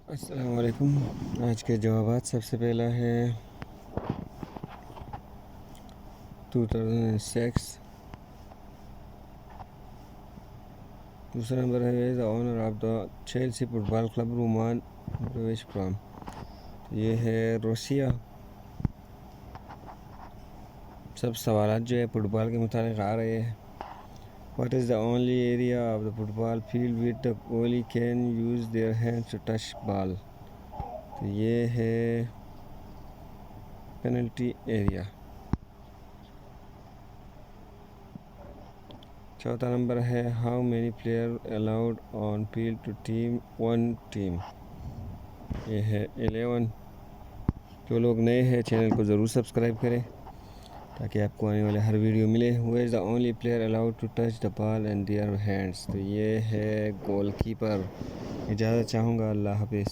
السلام علیکم۔ آج کے جوابات، سب سے پہلا ہے 2006، دوسرا نمبر ہے the owner of the Chelsea football club Roman Abramovich from, یہ ہے روسیا۔ سب سوالات جو ہے فٹ بال کے متعلق آ رہے ہیں۔ What is the only area of the football field with the goalie can use their hands to touch ball, تو یہ ہے پینلٹی ایریا۔ چوتھا نمبر ہے how many player allowed on field to team one team, یہ ہے 11۔ جو لوگ نئے ہیں چینل کو ضرور سبسکرائب کریں تاکہ آپ کو آنے والے ہر ویڈیو ملے۔ Who is the only player allowed to touch the ball and their hands, تو یہ ہے گول کیپر۔ اجازت چاہوں گا، اللہ حافظ۔